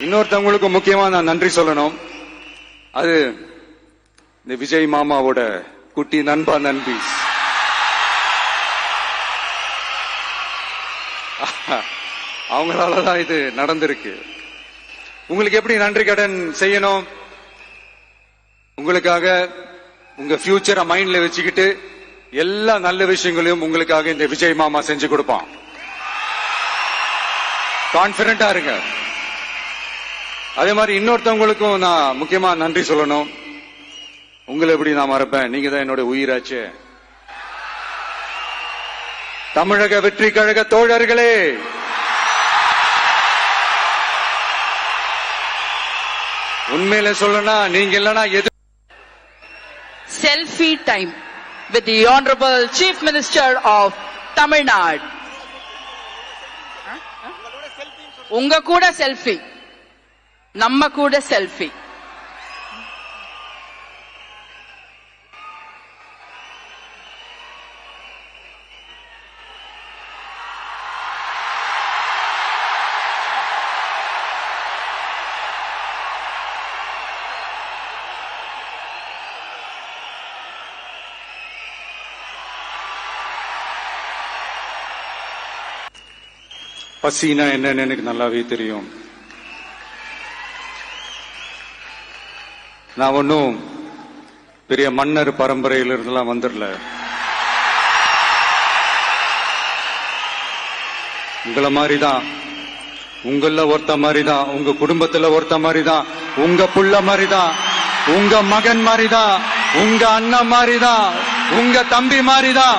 இன்னொருத்தவங்களுக்கு முக்கியமா நான் நன்றி சொல்லணும். அது இந்த விஜய் மாமாவோட குட்டி நண்பா நண்பி. அவங்களாலதான் இது நடந்திருக்கு. உங்களுக்கு எப்படி நன்றி கடன் செய்யணும்? உங்களுக்காக உங்க ஃபியூச்சரை மைண்ட்ல வச்சுக்கிட்டு எல்லா நல்ல விஷயங்களையும் உங்களுக்காக இந்த விஜய் மாமா செஞ்சு கொடுப்பான். கான்பிடண்டா இருங்க. அதே மாதிரி இன்னொருத்தவங்களுக்கும் நான் முக்கியமா நன்றி சொல்லணும். உங்களை எப்படி நான் மறப்பேன்? நீங்க தான் என்னோட உயிராச்சு. தமிழக வெற்றி கழக தோழர்களே, உண்மையில சொல்லனா நீங்க இல்லனா எது. Selfie time with the Honorable Chief Minister of Tamil Nadu. உங்க கூட செல்ஃபி, நம்ம கூட செல்ஃபி. பசினா என்னன்னு எனக்கு நல்லாவே தெரியும். நான் ஒன்னும் பெரிய மன்னர் பரம்பரையில இருந்தெல்லாம் வந்துடல. உங்களை மாதிரிதான், உங்கள ஒருத்த மாதிரிதான், உங்க குடும்பத்துல ஒருத்த மாதிரிதான், உங்க புள்ள மாதிரிதான், உங்க மகன் மாதிரிதான், உங்க அண்ணன் மாதிரிதான், உங்க தம்பி மாதிரிதான்.